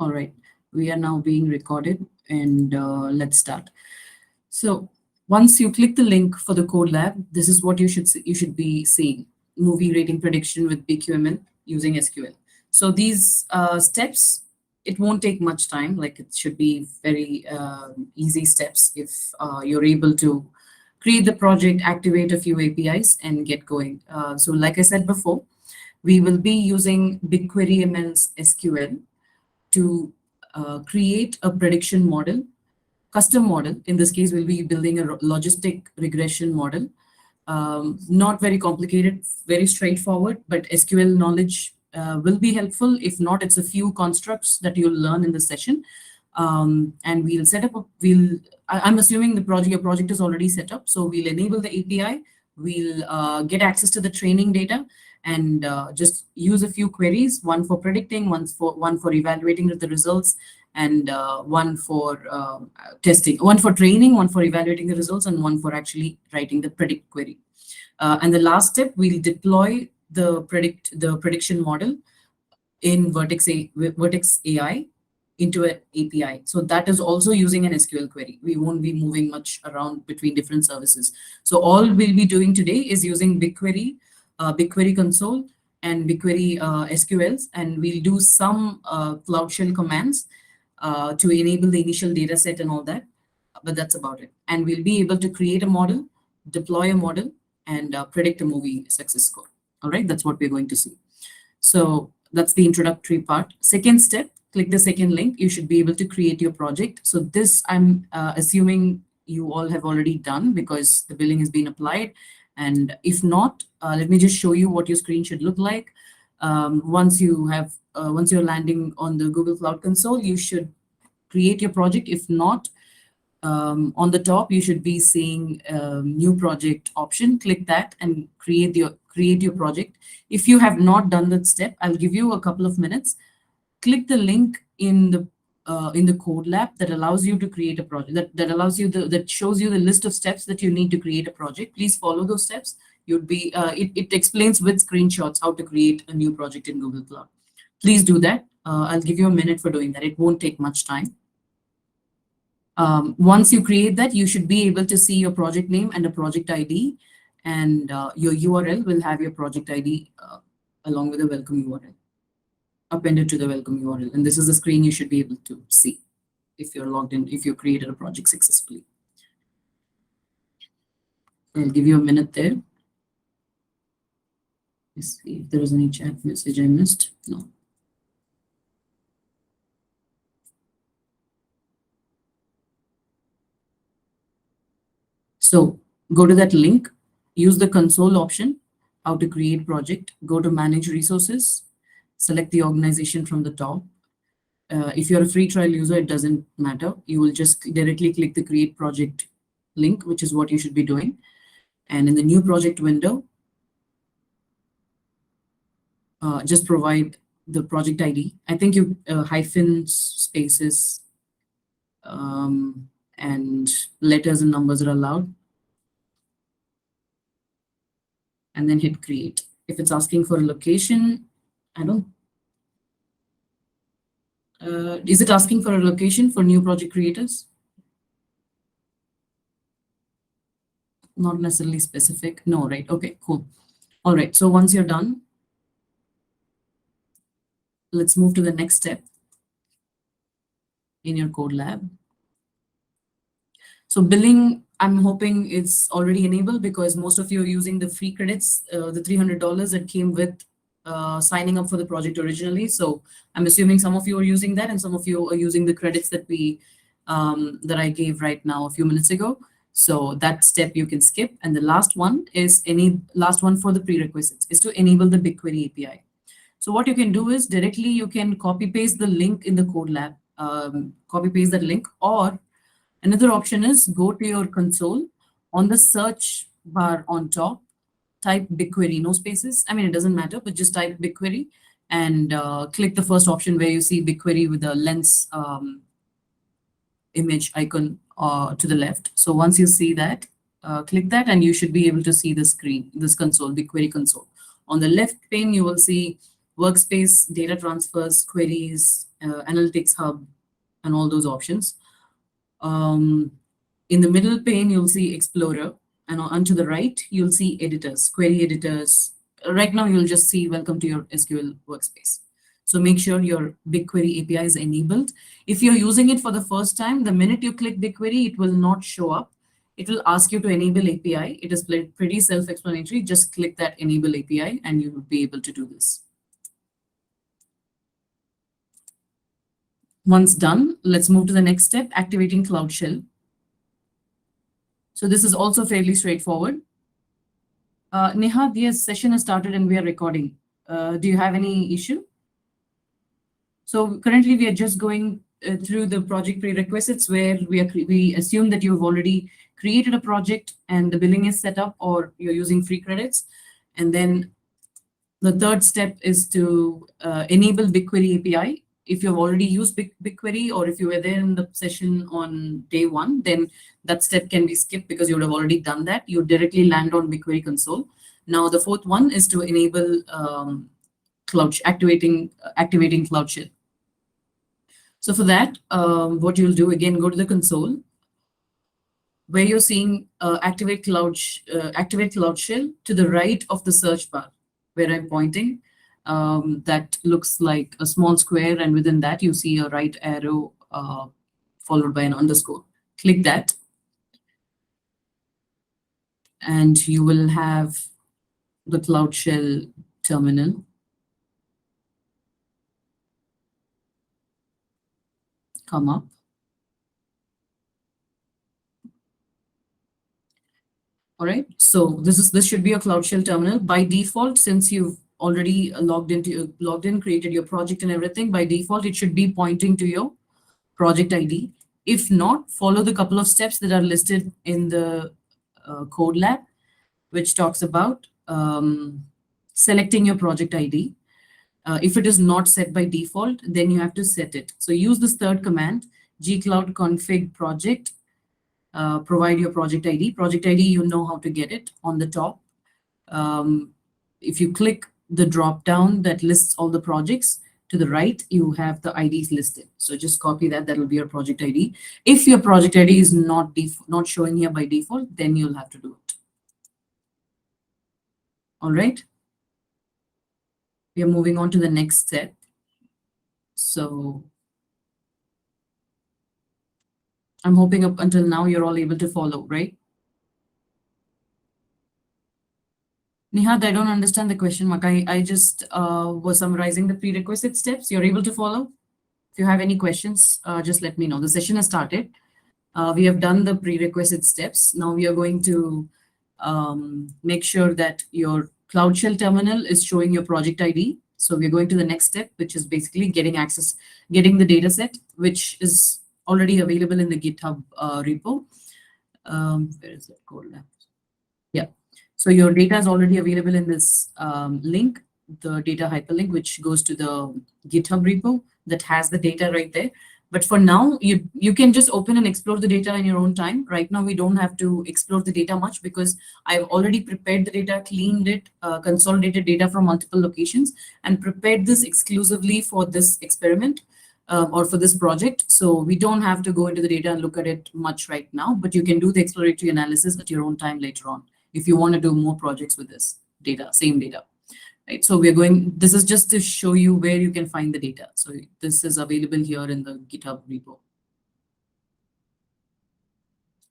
All right, we are now being recorded, and let's start. So once you click the link for the code lab, this is what you should be seeing: movie rating prediction with BQML using SQL. So these steps, it won't take much time. Like, it should be very easy steps if you're able to create the project, activate a few APIs, and get going. So like I said before, we will be using BigQuery ML's SQL to create a prediction model, custom model. In this case, we'll be building a logistic regression model. Not very complicated, very straightforward, but SQL knowledge will be helpful. If not, it's a few constructs that you'll learn in the session. And we'll set up, I'm assuming your project is already set up. So we'll enable the API, we'll get access to the training data, and just use a few queries, one for predicting, one for evaluating the results, and one for testing, one for training, one for evaluating the results, and one for actually writing the predict query. And the last step, we'll deploy the prediction model in Vertex AI into an API. So that is also using an SQL query. We won't be moving much around between different services. So all we'll be doing today is using BigQuery, BigQuery console, and BigQuery SQLs, and we'll do some Cloud Shell commands to enable the initial data set and all that, but that's about it. And we'll be able to create a model, deploy a model, and predict a movie success score. All right, that's what we're going to see. So that's the introductory part. Second step, click the second link. You should be able to create your project. So this, I'm assuming you all have already done because the billing has been applied. And if not, let me just show you what your screen should look like. Once you're landing on the Google Cloud Console, you should create your project. If not, on the top, you should be seeing new project option. Click that and create your project. If you have not done that step, I'll give you a couple of minutes. Click the link in the code lab that allows you to create a project, that shows you the list of steps that you need to create a project. Please follow those steps. It explains with screenshots how to create a new project in Google Cloud. Please do that. I'll give you a minute for doing that. It won't take much time. Once you create that, you should be able to see your project name and a project ID, and your URL will have your project ID along with a welcome URL appended to the welcome URL. And this is the screen you should be able to see if you're logged in, if you created a project successfully. I'll give you a minute there. Let's see if there is any chat message I missed. No. So go to that link, use the console option, how to create project, go to manage resources, select the organization from the top. If you're a free trial user, it doesn't matter. You will just directly click the create project link, which is what you should be doing. And in the new project window, just provide the project ID. I think you hyphens, spaces, and letters and numbers are allowed. And then hit create. If it's asking for a location, is it asking for a location for new project creators? Not necessarily specific. No, right? Okay, cool. All right, so once you're done, let's move to the next step in your code lab. So billing, I'm hoping it's already enabled because most of you are using the free credits, the $300 that came with signing up for the project originally. So I'm assuming some of you are using that and some of you are using the credits that I gave right now a few minutes ago. So that step you can skip. And the last one for the prerequisites is to enable the BigQuery API. So what you can do is directly you can copy paste the link in the code lab, copy paste that link, or another option is go to your console. On the search bar on top, type BigQuery, no spaces. I mean, it doesn't matter, but just type BigQuery and click the first option where you see BigQuery with the lens image icon to the left. So once you see that, click that and you should be able to see the screen, this console, BigQuery console. On the left pane, you will see workspace, data transfers, queries, Analytics Hub, and all those options. Um, in the middle pane, you'll see Explorer, and on to the right, you'll see editors, query editors. Right now, you'll just see welcome to your SQL workspace. So make sure your BigQuery API is enabled. If you're using it for the first time, the minute you click BigQuery, it will not show up. It will ask you to enable API. It is pretty self-explanatory. Just click that enable API and you will be able to do this. Once done, let's move to the next step, activating Cloud Shell. So this is also fairly straightforward. Neha, yes, session has started and we are recording. Do you have any issue? So currently we are just going through the project prerequisites where we assume that you've already created a project and the billing is set up or you're using free credits. And then the third step is to enable BigQuery API. If you've already used BigQuery or if you were there in the session on day one, then that step can be skipped because you would have already done that. You directly land on BigQuery console. Now the fourth one is to enable activating Cloud Shell. So for that, what you'll do, again, go to the console where you're seeing activate Cloud Shell to the right of the search bar where I'm pointing. That looks like a small square, and within that you see a right arrow followed by an underscore. Click that and you will have the Cloud Shell terminal come up. All right, so this should be a Cloud Shell terminal. By default, since you've already logged in, created your project and everything, by default, it should be pointing to your project ID. If not, follow the couple of steps that are listed in the code lab, which talks about selecting your project ID. If it is not set by default, then you have to set it. So use this third command, gcloud config project, provide your project ID. Project ID, you know how to get it on the top. If you click the drop down that lists all the projects, to the right, you have the IDs listed. So just copy that. That will be your project ID. If your project ID is not showing here by default, then you'll have to do it. All right. We are moving on to the next step. So I'm hoping up until now you're all able to follow, right? Nihad, I don't understand the question mark. I just was summarizing the prerequisite steps. You're able to follow? If you have any questions, just let me know. The session has started. We have done the prerequisite steps. Now we are going to make sure that your Cloud Shell terminal is showing your project ID. So we're going to the next step, which is basically getting the data set, which is already available in the GitHub repo. Where is that code lab? Yeah. So your data is already available in this link, the data hyperlink, which goes to the GitHub repo that has the data right there. But for now, you can just open and explore the data in your own time. Right now, we don't have to explore the data much because I've already prepared the data, cleaned it, consolidated data from multiple locations, and prepared this exclusively for this experiment or for this project. So we don't have to go into the data and look at it much right now, but you can do the exploratory analysis at your own time later on if you want to do more projects with this data, same data. Right, so this is just to show you where you can find the data. So this is available here in the GitHub repo.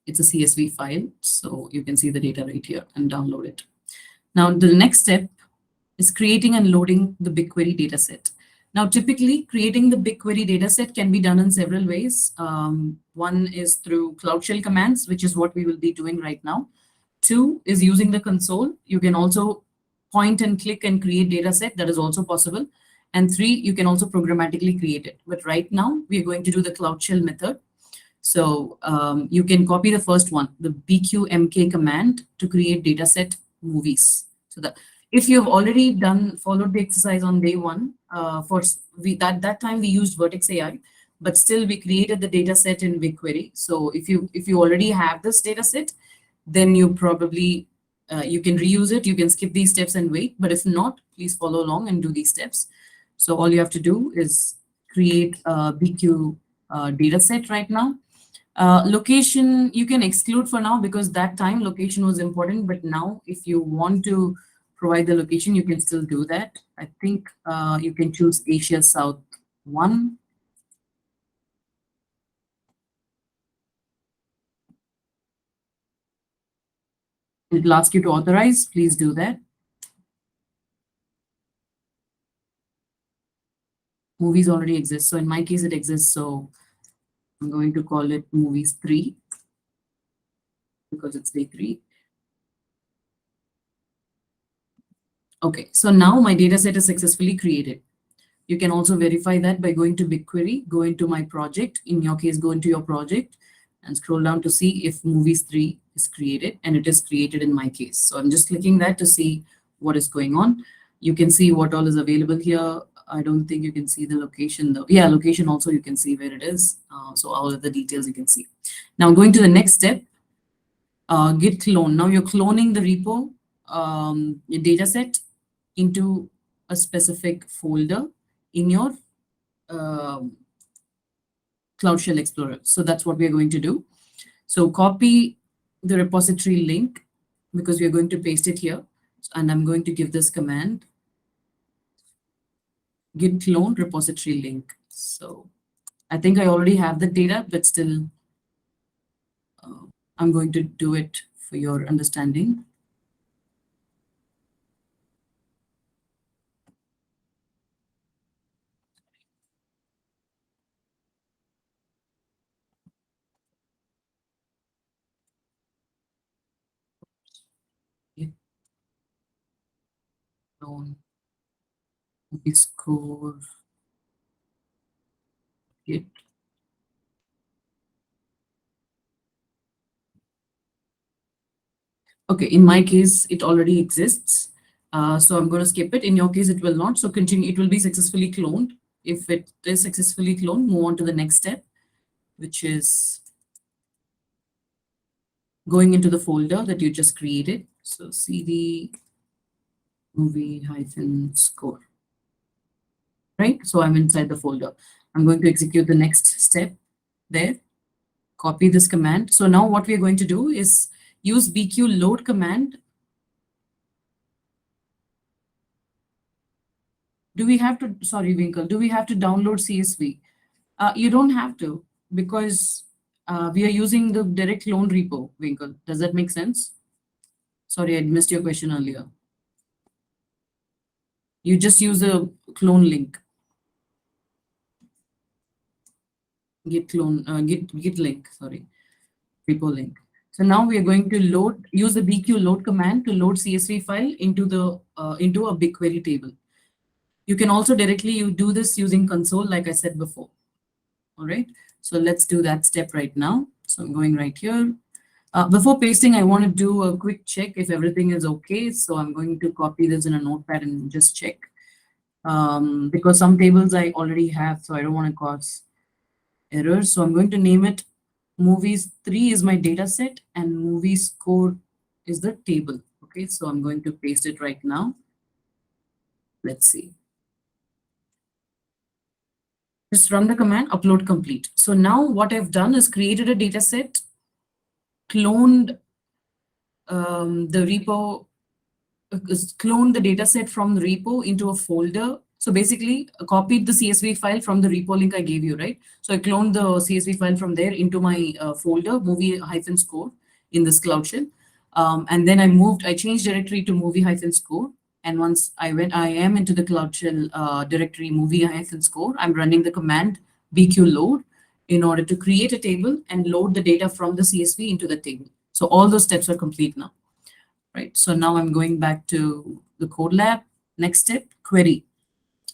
It's a CSV file, so you can see the data right here and download it. Now, the next step is creating and loading the BigQuery dataset. Now, typically, creating the BigQuery dataset can be done in several ways. One is through Cloud Shell commands, which is what we will be doing right now. Two is using the console. You can also point and click and create data set. That is also possible. And three, you can also programmatically create it. But right now, we are going to do the Cloud Shell method. So you can copy the first one, the BQMK command to create data set movies. So that if you've already followed the exercise on day one, that time we used Vertex AI, but still we created the data set in BigQuery. So if you already have this data set, then you probably you can reuse it. You can skip these steps and wait. But if not, please follow along and do these steps. So all you have to do is create a BQ data set right now. Location, you can exclude for now because that time location was important, but now if you want to provide the location, you can still do that. I think you can choose Asia South 1. It'll ask you to authorize, please do that. Movies already exist. So in my case, it exists. So I'm going to call it movies 3 because it's day 3. Okay, so now my data set is successfully created. You can also verify that by going to BigQuery, go into my project. In your case, go into your project and scroll down to see if movies 3 is created, and it is created in my case. So I'm just clicking that to see what is going on. You can see what all is available here. I don't think you can see the location though. Yeah, location also you can see where it is. So all of the details you can see. Now going to the next step, git clone. Now you're cloning the repo, your data set into a specific folder in your Cloud Shell Explorer. So that's what we're going to do. So copy the repository link because we're going to paste it here. And I'm going to give this command, git clone repository link. So I think I already have the data, but still I'm going to do it for your understanding. Git clone score git. Okay, in my case, it already exists. So I'm going to skip it. In your case, it will not. So continue. It will be successfully cloned. If it is successfully cloned, move on to the next step, which is going into the folder that you just created. So cd movie hyphen score. Right? So I'm inside the folder. I'm going to execute the next step there. Copy this command. So now what we're going to do is use BQ load command. Do we have to, sorry, Winkle, do we have to download CSV? You don't have to because we are using the direct clone repo, Winkle. Does that make sense? Sorry, I missed your question earlier. You just use the clone link. Git clone, git link, sorry, repo link. So now we are going to use the BQ load command to load CSV file into a BigQuery table. You can also directly do this using console, like I said before. All right, so let's do that step right now. So I'm going right here. Before pasting, I want to do a quick check if everything is okay. So I'm going to copy this in a notepad and just check. Because some tables I already have, so I don't want to cause errors. So I'm going to name it movies 3 is my data set and movie score is the table. Okay, so I'm going to paste it right now. Let's see. Just run the command, upload complete. So now what I've done is created a data set, cloned the repo, cloned the data set from the repo into a folder. So basically, copied the CSV file from the repo link I gave you, right? So I cloned the CSV file from there into my folder, movie-score in this Cloud Shell. And then I changed directory to movie-score. And once I am into the Cloud Shell directory movie-score, I'm running the command BQ load in order to create a table and load the data from the CSV into the table. So all those steps are complete now, right? So now I'm going back to the code lab. Next step, query.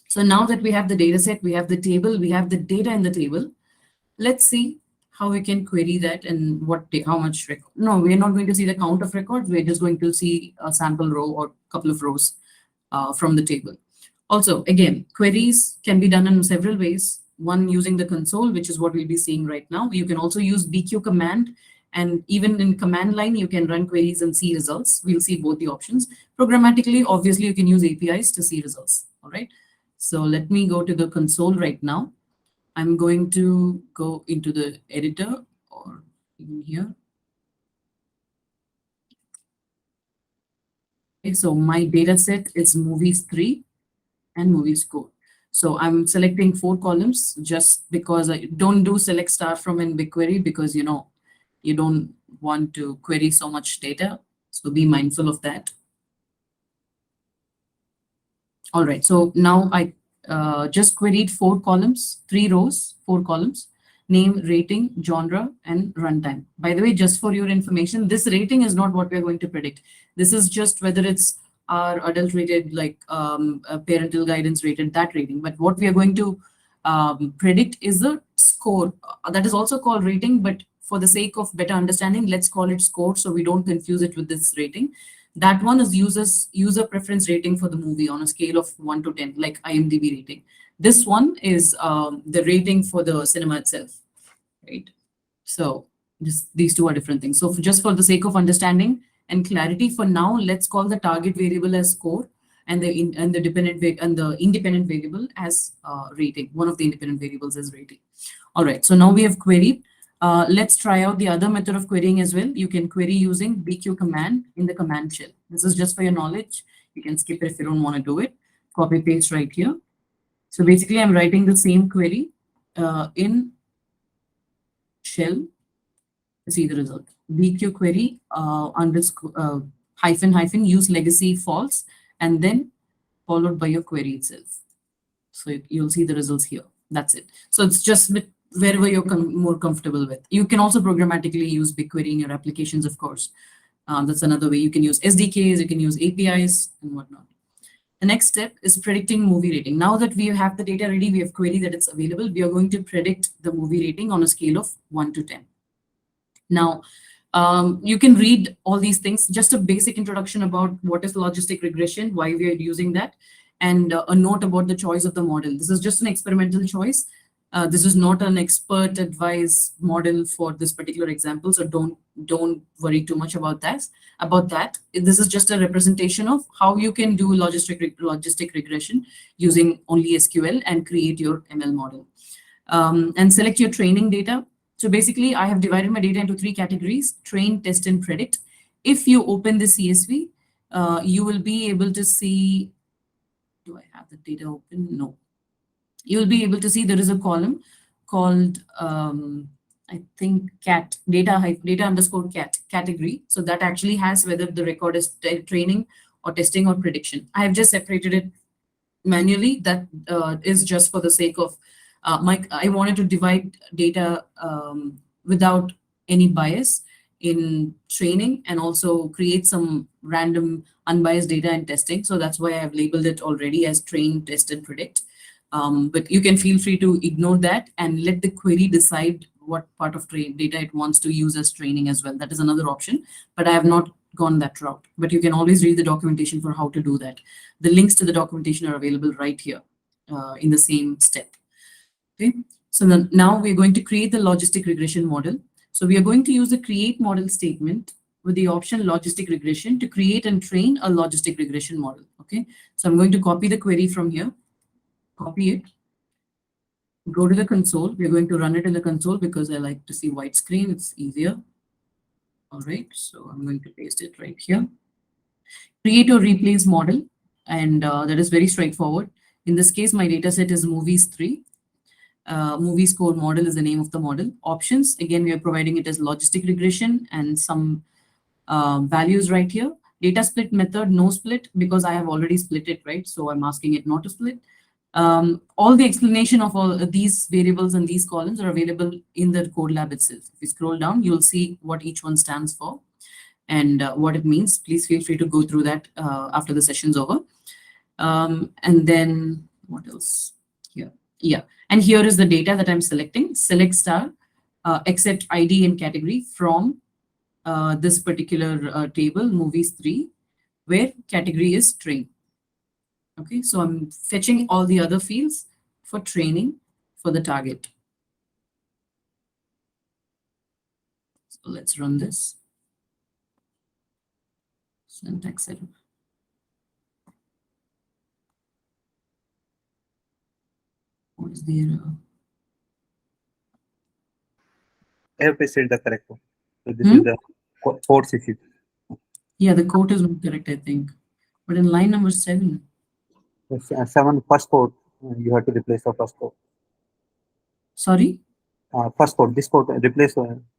So now that we have the data set, we have the table, we have the data in the table. Let's see how we can query that and how much record. No, we're not going to see the count of records. We're just going to see a sample row or a couple of rows from the table. Also, again, queries can be done in several ways. One, using the console, which is what we'll be seeing right now. You can also use BQ command, and even in command line, you can run queries and see results. We'll see both the options. Programmatically, obviously, you can use APIs to see results. All right. So let me go to the console right now. I'm going to go into the editor or even here. Okay, so my data set is movies 3 and movie score. So I'm selecting 4 columns just because I don't do select star from in BigQuery because you don't want to query so much data. So be mindful of that. All right, so now I just queried 4 columns, 3 rows, 4 columns, name, rating, genre, and runtime. By the way, just for your information, this rating is not what we're going to predict. This is just whether it's our adult rated, like parental guidance rated, that rating. But what we are going to predict is the score. That is also called rating, but for the sake of better understanding, let's call it score so we don't confuse it with this rating. That one is user preference rating for the movie on a scale of 1 to 10, like IMDb rating. This one is the rating for the cinema itself, right? So these two are different things. So just for the sake of understanding and clarity, for now, let's call the target variable as score and the independent variable as rating. One of the independent variables as rating. All right. So now we have queried. Let's try out the other method of querying as well. You can query using BQ command in the command shell. This is just for your knowledge. You can skip it if you don't want to do it. Copy paste right here. So basically, I'm writing the same query in shell to see the result. BQ query underscore hyphen hyphen use legacy false and then followed by your query itself. So you'll see the results here. That's it. So it's just wherever you're more comfortable with. You can also programmatically use BigQuery in your applications, of course. That's another way. You can use SDKs, you can use APIs and whatnot. The next step is predicting movie rating. Now that we have the data ready, we have query that it's available, we are going to predict the movie rating on a scale of 1 to 10. Now, you can read all these things, just a basic introduction about what is logistic regression, why we are using that, and a note about the choice of the model. This is just an experimental choice. This is not an expert advice model for this particular example, so don't worry too much about that. This is just a representation of how you can do logistic regression using only SQL and create your ML model. And select your training data. So basically, I have divided my data into 3 categories: train, test, and predict. If you open the CSV, you will be able to see. Do I have the data open? No. You will be able to see there is a column called I think cat data underscore cat category. So that actually has whether the record is training or testing or prediction. I have just separated it manually. That is just for the sake of I wanted to divide data without any bias in training and also create some random unbiased data in testing. So that's why I have labeled it already as train, test, and predict. But you can feel free to ignore that and let the query decide what part of data it wants to use as training as well. That is another option, but I have not gone that route. But you can always read the documentation for how to do that. The links to the documentation are available right here in the same step. Okay, so then now we're going to create the logistic regression model. So we are going to use the create model statement with the option logistic regression to create and train a logistic regression model. Okay, so I'm going to copy the query from here, copy it, go to the console. We're going to run it in the console because I like to see white screen. It's easier. All right, so I'm going to paste it right here. Create or replace model, and that is very straightforward. In this case, my data set is movies 3. Movie score model is the name of the model. Options, again, we are providing it as logistic regression and some values right here. Data split method, no split, because I have already split it, right? So I'm asking it not to split. All the explanation of all these variables and these columns are available in the code lab itself. If you scroll down, you'll see what each one stands for and what it means. Please feel free to go through that after the session's over. And then what else here? Yeah, and here is the data that I'm selecting. Select star, accept ID and category from this particular table, movies 3, where category is train. Okay, so I'm fetching all the other fields for training for the target. So let's run this. Syntax error. What is the error? have pasted the correct one. So this is Hmm? the fourth issue. Yeah, the quote is not correct, I think. But in line number 7, Seven first code. You have to replace the first code. sorry, First code. This code replace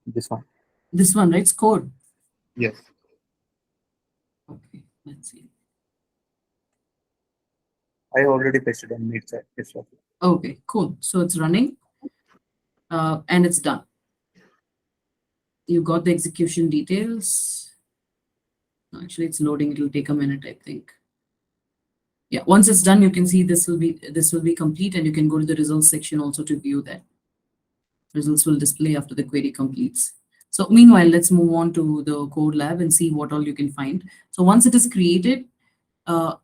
this one. this one, right? Score. Yes. Okay, let's see. I already pasted on mid side. Yes, sir. Okay, cool. So it's running and it's done. You got the execution details. Actually, it's loading. It will take a minute, I think. Yeah, once it's done, you can see this will be complete, and you can go to the results section also to view that. Results will display after the query completes. So meanwhile, let's move on to the code lab and see what all you can find. So once it is created, uh,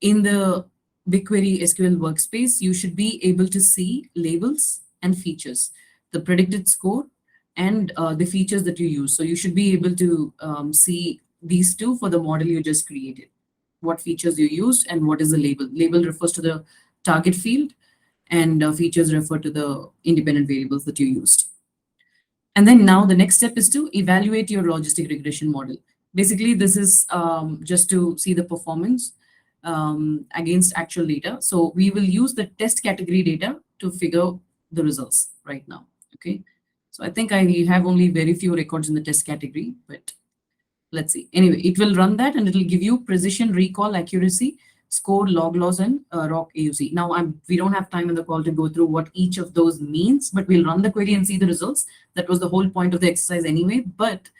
in the BigQuery SQL workspace, you should be able to see labels and features, the predicted score, and the features that you use. So you should be able to see these two for the model you just created, what features you used and what is the label. Label refers to the target field, and features refer to the independent variables that you used. And then now the next step is to evaluate your logistic regression model. Basically, this is just to see the performance against actual data. So we will use the test category data to figure the results right now. Okay. So I think I have only very few records in the test category, but let's see. Anyway, it will run that and it will give you precision, recall, accuracy, score, log loss, and rock AUC. Now, we don't have time in the call to go through what each of those means, but we'll run the query and see the results. That was the whole point of the exercise anyway. But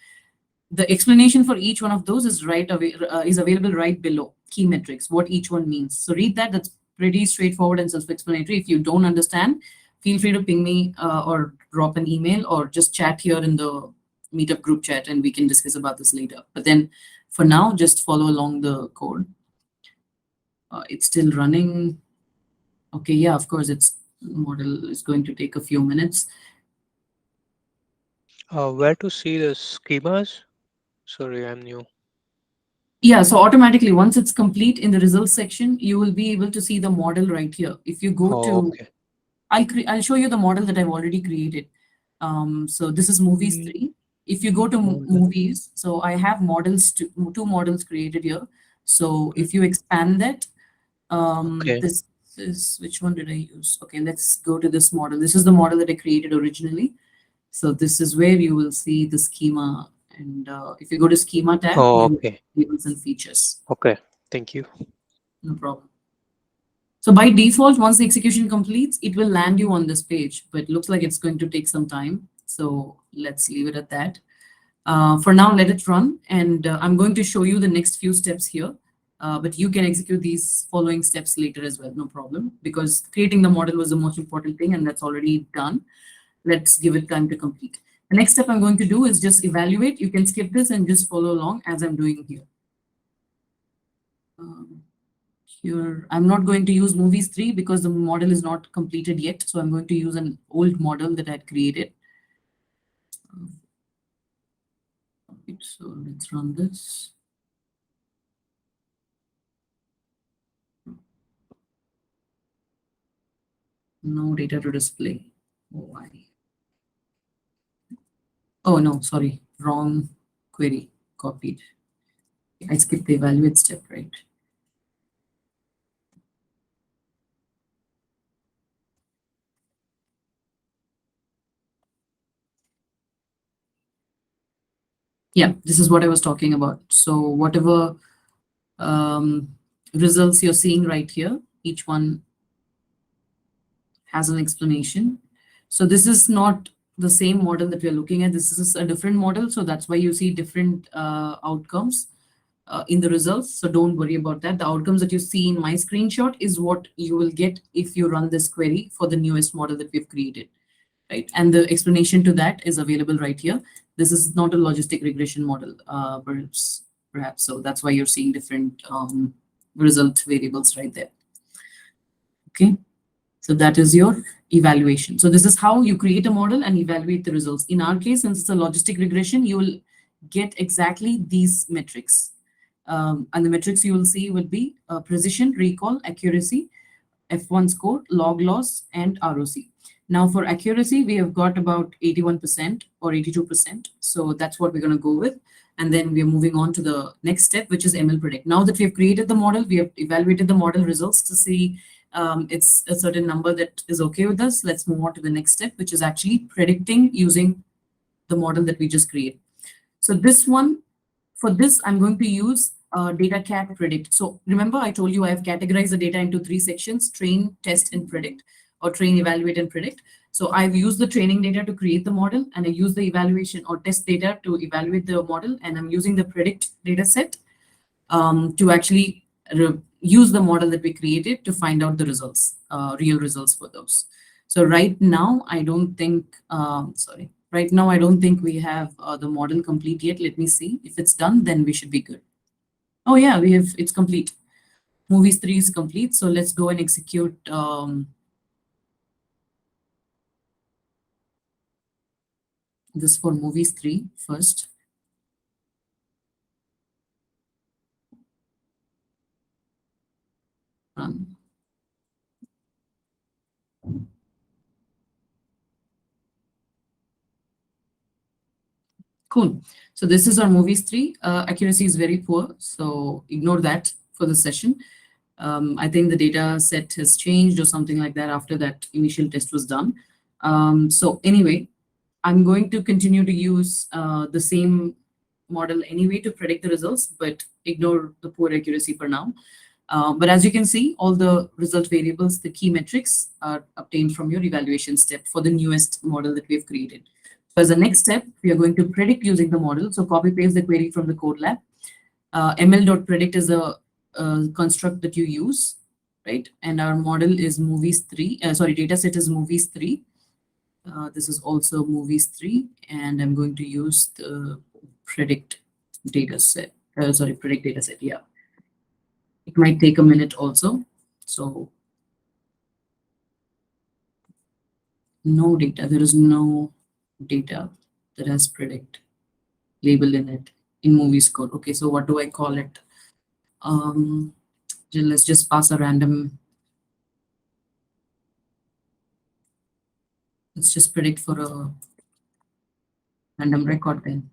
the explanation for each one of those is available right below. Key metrics, what each one means. So read that. That's pretty straightforward and self-explanatory. If you don't understand, feel free to ping me or drop an email or just chat here in the meetup group chat, and we can discuss about this later. But then for now, just follow along the code. It's still running. Okay, yeah, of course, its model is going to take a few minutes. Where to see the schemas? Sorry, I'm new. Yeah, so automatically, once it's complete in the results section, you will be able to see the model right here. If you go Oh, to, okay. I'll show you the model that I've already created. So this is movies Mm, 3. If you go to model. movies, so I have two models created here. So Okay. if you expand that, Okay. this is, which one did I use? Okay, let's go to this model. This is the model that I created originally. So this is where you will see the schema. And if you go to schema tab, Oh, you will okay. see labels and features. Okay. Thank you. No problem. So by default, once the execution completes, it will land you on this page, but it looks like it's going to take some time. So let's leave it at that. For now, let it run. And I'm going to show you the next few steps here. But you can execute these following steps later as well, no problem, because creating the model was the most important thing, and that's already done. Let's give it time to complete. The next step I'm going to do is just evaluate. You can skip this and just follow along as I'm doing here. Um, Here, I'm not going to use movies 3 because the model is not completed yet. So I'm going to use an old model that I had created. So let's run this. No data to display. Oh, why? Oh, no, sorry. Wrong query. Copied. I skipped the evaluate step, right? Yeah, this is what I was talking about. So whatever um, results you're seeing right here, each one has an explanation. So this is not the same model that we're looking at. This is a different model. So that's why you see different outcomes in the results. So don't worry about that. The outcomes that you see in my screenshot is what you will get if you run this query for the newest model that we've created, right? And the explanation to that is available right here. This is not a logistic regression model, perhaps. So that's why you're seeing different result variables right there. Okay. So that is your evaluation. So this is how you create a model and evaluate the results. In our case, since it's a logistic regression, you will get exactly these metrics. And the metrics you will see will be precision, recall, accuracy, F1 score, log loss, and ROC. Now for accuracy, we have got about 81% or 82%. So that's what we're going to go with. And then we're moving on to the next step, which is ML predict. Now that we have created the model, we have evaluated the model results to see it's a certain number that is okay with us. Let's move on to the next step, which is actually predicting using the model that we just created. So this one, for this, I'm going to use data cat predict. So remember, I told you I have categorized the data into 3 sections: train, test, and predict, or train, evaluate, and predict. So I've used the training data to create the model, and I use the evaluation or test data to evaluate the model, and I'm using the predict data set to actually use the model that we created to find out the results, real results for those. So right now, I don't think, right now, I don't think we have the model complete yet. Let me see. If it's done, then we should be good. Oh yeah, it's complete. Movies 3 is complete. So let's go and execute this for movies 3 first. Run. Cool. So this is our movies 3. Accuracy is very poor, so ignore that for the session. I think the data set has changed or something like that after that initial test was done. So anyway, I'm going to continue to use the same model anyway to predict the results, but ignore the poor accuracy for now. But as you can see, all the result variables, the key metrics are obtained from your evaluation step for the newest model that we've created. So as the next step, we are going to predict using the model. So copy paste the query from the code lab. ml.predict is a construct that you use, right? And our model is movies 3. Data set is movies 3. This is also movies 3, and I'm going to use the predict data set. Predict data set. Yeah. It might take a minute also. So no data. There is no data that has predict label in it in movies code. Okay, so what do I call it? Let's just pass a random. Let's just predict for a random record then.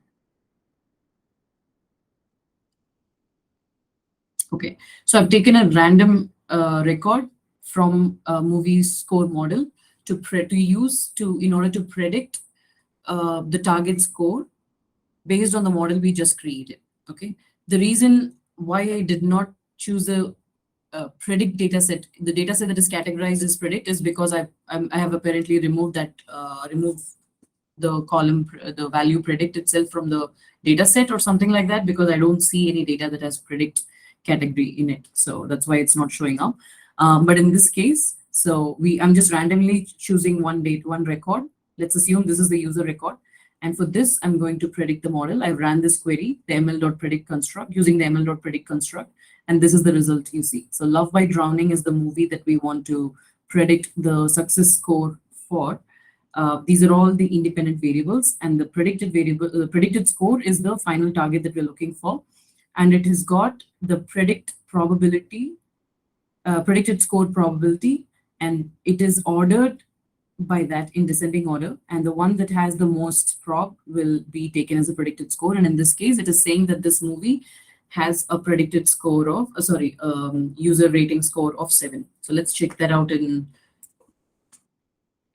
Okay, so I've taken a random record from a movie score model to use in order to predict the target score based on the model we just created. Okay, the reason why I did not choose a predict data set, the data set that is categorized as predict, is because I have apparently removed that the column, the value predict itself from the data set or something like that, because I don't see any data that has predict category in it. So that's why it's not showing up. But in this case, so I'm just randomly choosing one record. Let's assume this is the user record. And for this, I'm going to predict the model. I ran this query, the ml.predict construct, using the ml.predict construct. And this is the result you see. So Love by Drowning is the movie that we want to predict the success score for. These are all the independent variables, and the predicted score is the final target that we're looking for. And it has got the predicted score probability, and it is ordered by that in descending order, and the one that has the most prob will be taken as a predicted score. And in this case, it is saying that this movie has a predicted score of user rating score of 7. So let's check that out in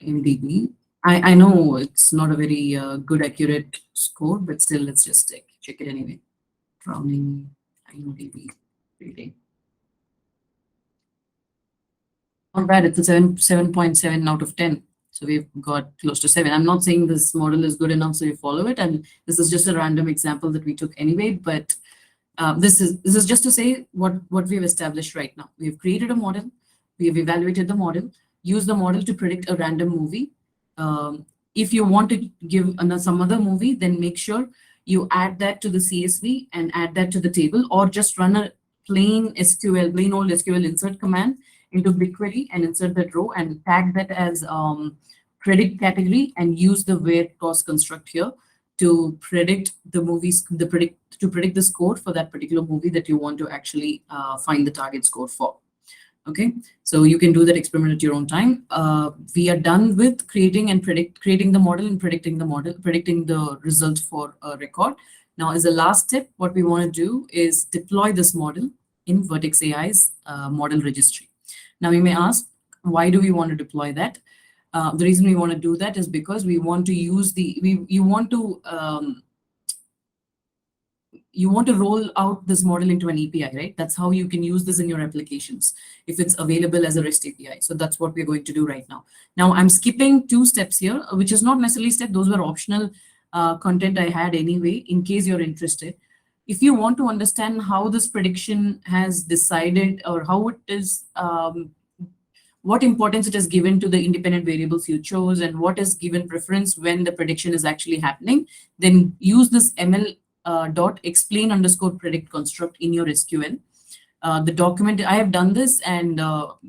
MDB. I know it's not a very good accurate score, but still let's just check it anyway. Drowning IMDb rating. Not bad. It's a 7.7 out of 10. So we've got close to 7. I'm not saying this model is good enough, so you follow it. And this is just a random example that we took anyway. But this is just to say what we've established right now. We've created a model. We have evaluated the model. Use the model to predict a random movie. If you want to give some other movie, then make sure you add that to the CSV and add that to the table, or just run a plain old SQL insert command into BigQuery and insert that row and tag that as predict category, and use the where clause construct here to predict the movies, to predict the score for that particular movie that you want to actually find the target score for. Okay, so you can do that experiment at your own time. We are done with creating the model and predicting the result for a record. Now, as a last step, what we want to do is deploy this model in Vertex AI's model registry. Now, you may ask, why do we want to deploy that? The reason we want to do that is because we want to use you want to roll out this model into an API, right? That's how you can use this in your applications if it's available as a REST API. So that's what we're going to do right now. Now I'm skipping 2 steps here, which is not necessarily step. Those were optional content I had anyway, in case you're interested. If you want to understand how this prediction has decided or how it is, what importance it is given to the independent variables you chose and what is given preference when the prediction is actually happening, then use this ML dot explain underscore predict construct in your SQL. The document, I have done this and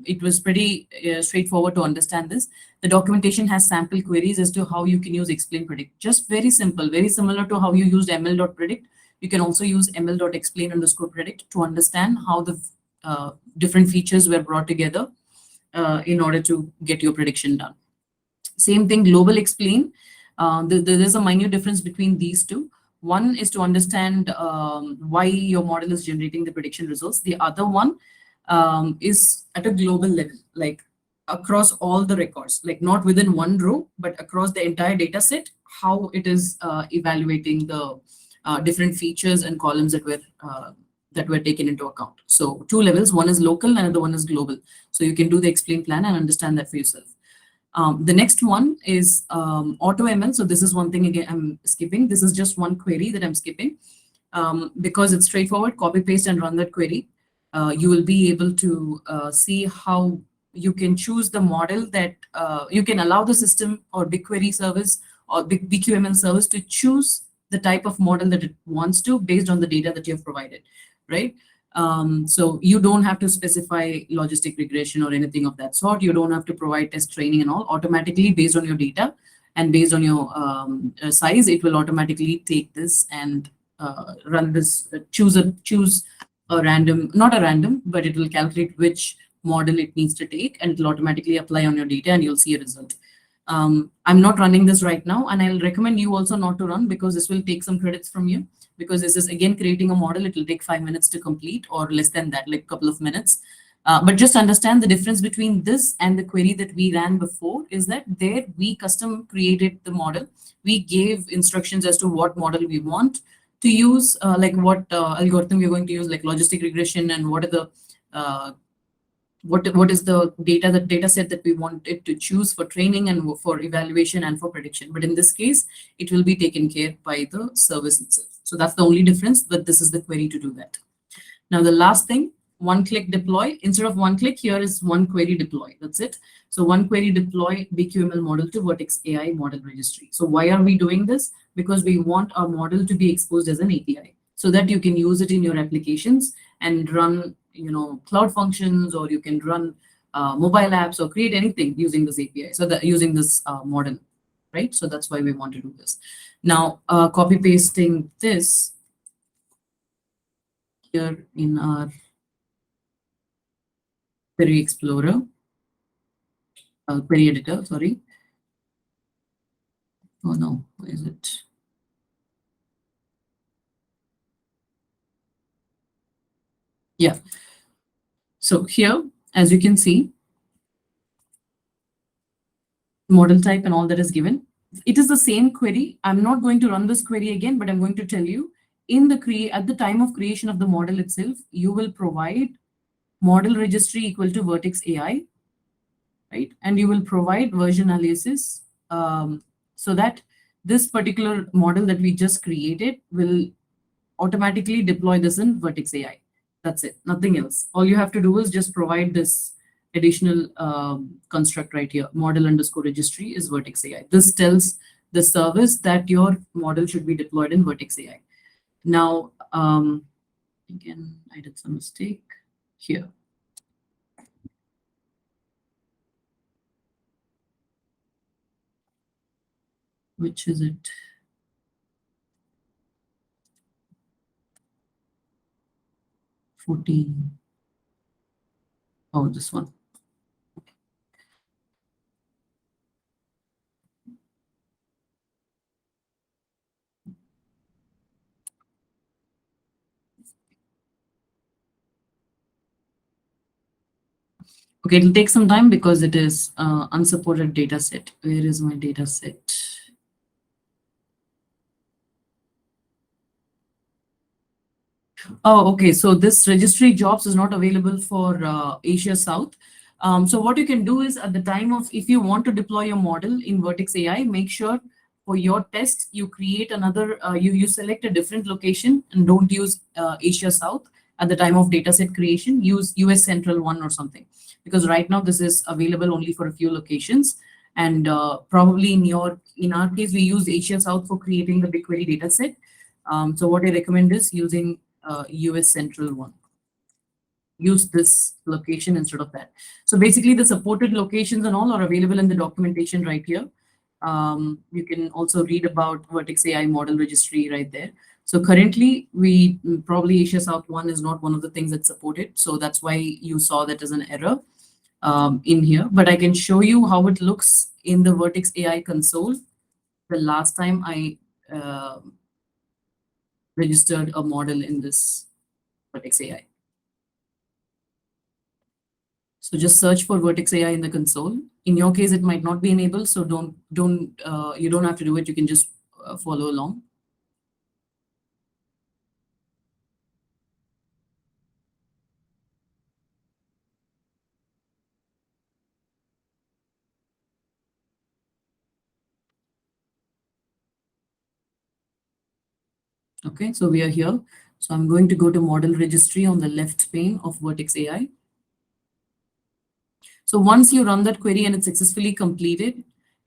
it was pretty straightforward to understand this. The documentation has sample queries as to how you can use explain predict. Just very simple, very similar to how you used ML.predict. You can also use ML.explain underscore predict to understand how the different features were brought together in order to get your prediction done. Same thing, global explain. There's a minor difference between these two. One is to understand why your model is generating the prediction results. The other one is at a global level, like across all the records, like not within one row, but across the entire data set, how it is evaluating the different features and columns that were taken into account. So 2 levels, one is local and the one is global. So you can do the explain plan and understand that for yourself. The next one is AutoML. So this is one thing again I'm skipping. This is just one query that I'm skipping because it's straightforward. Copy paste and run that query. You will be able to see how you can choose the model that you can allow the system or BigQuery service or BQML service to choose the type of model that it wants to based on the data that you have provided, right? So you don't have to specify logistic regression or anything of that sort. You don't have to provide test training and all. Automatically, based on your data and based on your size, it will automatically take this and run this, choose a random, not a random, but it will calculate which model it needs to take and it will automatically apply on your data and you'll see a result. I'm not running this right now, and I'll recommend you also not to run because this will take some credits from you. Because this is again creating a model, it will take 5 minutes to complete or less than that, like a couple of minutes. But just understand the difference between this and the query that we ran before is that there we custom created the model. We gave instructions as to what model we want to use, like what algorithm we're going to use, like logistic regression, and what are the what is the data set that we want it to choose for training and for evaluation and for prediction. But in this case, it will be taken care by the service itself. So that's the only difference, but this is the query to do that. Now, the last thing, one click deploy. Instead of one click, here is one query deploy. That's it. So one query deploy BQML model to Vertex AI model registry. So why are we doing this? Because we want our model to be exposed as an API so that you can use it in your applications and run, cloud functions, or you can run mobile apps or create anything using this API. So that using this model, right? So that's why we want to do this. Now, copy pasting this here in our query explorer, query editor, sorry. Oh no, where is it? Yeah. So here, as you can see, model type and all that is given. It is the same query. I'm not going to run this query again, but I'm going to tell you at the time of creation of the model itself, you will provide model registry equal to Vertex AI, right? And you will provide version aliases so that this particular model that we just created will automatically deploy this in Vertex AI. That's it, nothing else. All you have to do is just provide this additional construct right here, model underscore registry is Vertex AI. This tells the service that your model should be deployed in Vertex AI. Now, again, I did some mistake here. Which is it? Oh, this one. Okay, it'll take some time because it is unsupported data set. Where is my data set? Oh, okay. So this registry jobs is not available for Asia South. So what you can do is at the time of, if you want to deploy your model in Vertex AI, make sure for your test, you create another, you select a different location and don't use Asia South at the time of dataset creation, use US Central 1 or something. Because right now this is available only for a few locations. And probably in our case, we use Asia South for creating the BigQuery dataset. So what I recommend is using US Central 1. Use this location instead of that. So basically the supported locations and all are available in the documentation right here. You can also read about Vertex AI model registry right there. So currently we probably Asia South 1 is not one of the things that's supported. So that's why you saw that as an error in here. But I can show you how it looks in the Vertex AI console. The last time I registered a model in this Vertex AI. So just search for Vertex AI in the console. In your case, it might not be enabled, so you don't have to do it. You can just follow along. Okay, so we are here. So I'm going to go to model registry on the left pane of Vertex AI. So once you run that query and it's successfully completed,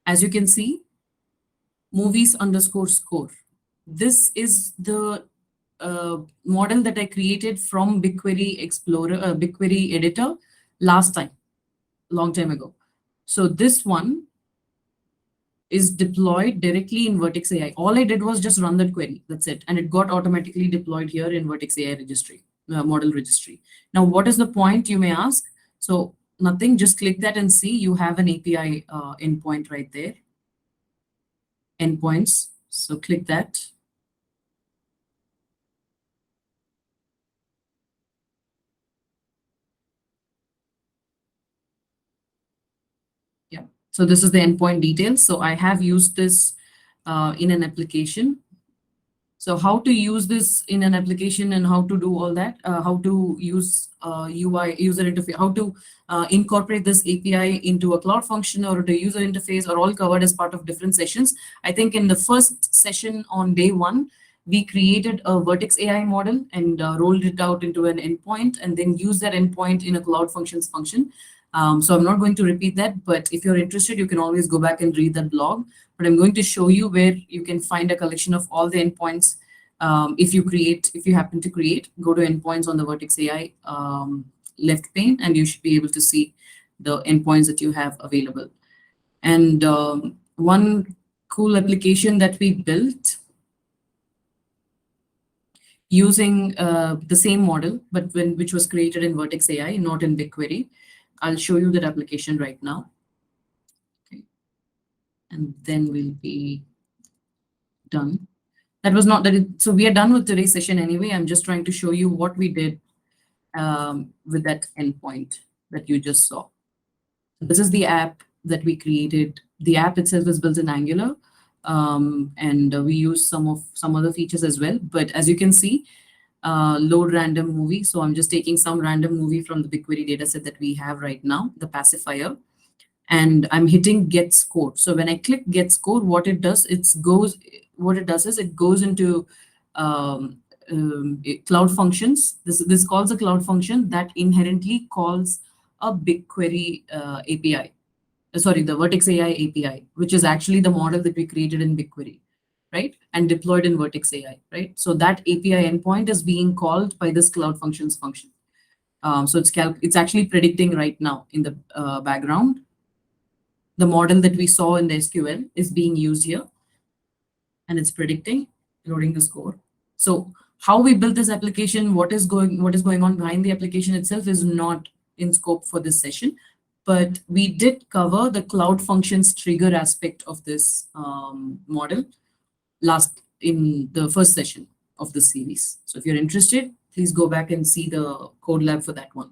as you can see, movies underscore score. This is the model that I created from BigQuery Explorer, BigQuery Editor last time, long time ago. So this one is deployed directly in Vertex AI. All I did was just run that query. That's it. And it got automatically deployed here in Vertex AI registry, model registry. Now, what is the point, you may ask? So nothing, just click that and see you have an API endpoint right there. Endpoints. So click that. Yeah. So this is the endpoint details. So I have used this in an application. So how to use this in an application and how to do all that, how to use UI, user interface, how to incorporate this API into a cloud function or the user interface are all covered as part of different sessions. I think in the first session on day one, we created a Vertex AI model and rolled it out into an endpoint and then used that endpoint in a cloud functions function. So I'm not going to repeat that, but if you're interested, you can always go back and read that blog. But I'm going to show you where you can find a collection of all the endpoints. If you happen to create, go to endpoints on the Vertex AI left pane, and you should be able to see the endpoints that you have available. And one cool application that we built using the same model, but which was created in Vertex AI, not in BigQuery. I'll show you that application right now. Okay. And then we'll be done. That was not that. So we are done with today's session anyway. I'm just trying to show you what we did with that endpoint that you just saw. This is the app that we created. The app itself is built in Angular, and we use some other features as well. But as you can see, load random movie. So I'm just taking some random movie from the BigQuery dataset that we have right now, the pacifier, and I'm hitting get score. So when I click get score, what it does is it goes into cloud functions. This calls a cloud function that inherently calls a BigQuery API. Sorry, the Vertex AI API, which is actually the model that we created in BigQuery, right? And deployed in Vertex AI, right? So that API endpoint is being called by this cloud functions function. So it's actually predicting right now in the background. The model that we saw in the SQL is being used here, and it's predicting, loading the score. So how we built this application, what is going on behind the application itself is not in scope for this session, but we did cover the cloud functions trigger aspect of this model last in the first session of the series. So if you're interested, please go back and see the code lab for that one.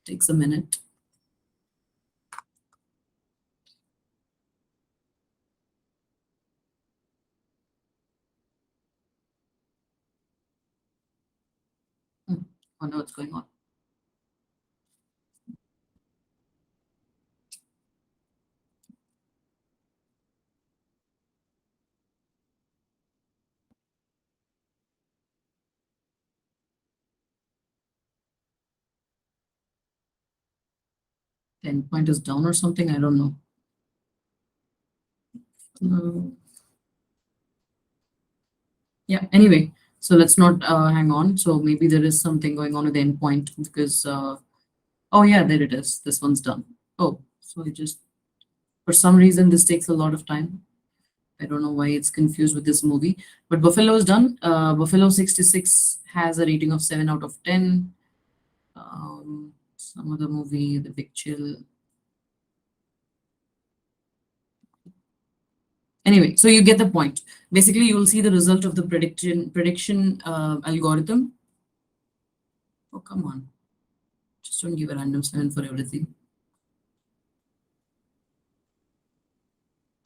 Takes a minute. I know what's going on. The endpoint is down or something. I don't know. Yeah, anyway, so let's not hang on. So maybe there is something going on with the endpoint because, oh yeah, there it is. This one's done. Oh, so it just, for some reason, this takes a lot of time. I don't know why it's confused with this movie, but Buffalo is done. Buffalo 66 has a rating of 7 out of 10. Some other movie, The Big Chill. Anyway, so you get the point. Basically, you will see the result of the prediction algorithm. Oh, come on. Just don't give a random 7 for everything.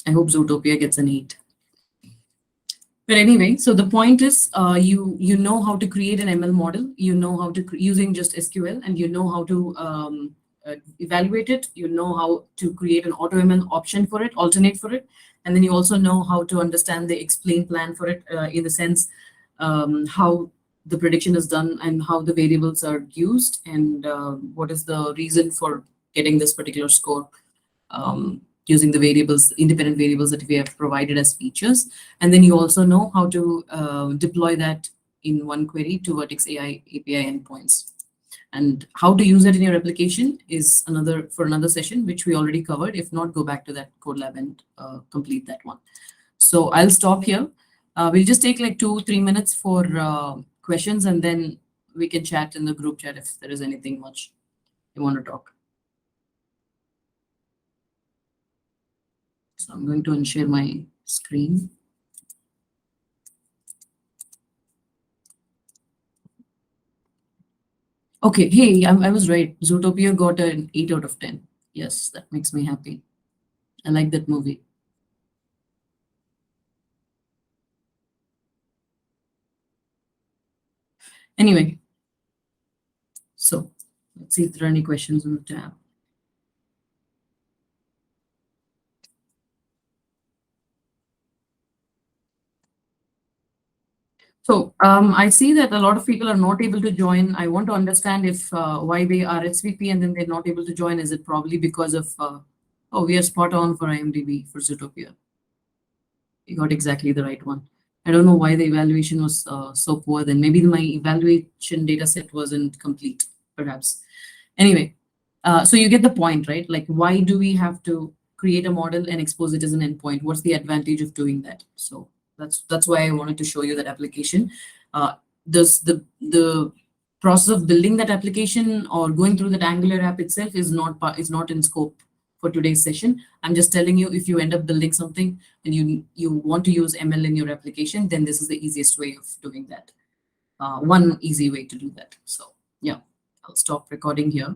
I hope Zootopia gets an 8. But anyway, so the point is you know how to create an ML model, you know how to, using just SQL, and you know how to evaluate it, you know how to create an auto ML option for it, alternate for it, and then you also know how to understand the explain plan for it in the sense how the prediction is done and how the variables are used and what is the reason for getting this particular score. Using the variables, independent variables that we have provided as features. And then you also know how to deploy that in one query to Vertex AI API endpoints. And how to use it in your application is another session, which we already covered. If not, go back to that code lab and complete that one. So I'll stop here. We'll just take like 2-3 minutes for questions, and then we can chat in the group chat if there is anything much you want to talk. So I'm going to unshare my screen. Okay, hey, I was right. Zootopia got an 8 out of 10. Yes, that makes me happy. I like that movie. Anyway, so let's see if there are any questions on the tab. So I see that a lot of people are not able to join. I want to understand if why they are SVP and then they're not able to join. Is it probably because of, oh, we are spot on for IMDb for Zootopia. You got exactly the right one. I don't know why the evaluation was so poor then. Maybe my evaluation data set wasn't complete, perhaps. Anyway, so you get the point, right? Like, why do we have to create a model and expose it as an endpoint? What's the advantage of doing that? So that's why I wanted to show you that application. Does the process of building that application or going through that Angular app itself is not in scope for today's session. I'm just telling you, if you end up building something and you want to use ML in your application, then this is the easiest way of doing that. One easy way to do that. So yeah, I'll stop recording here.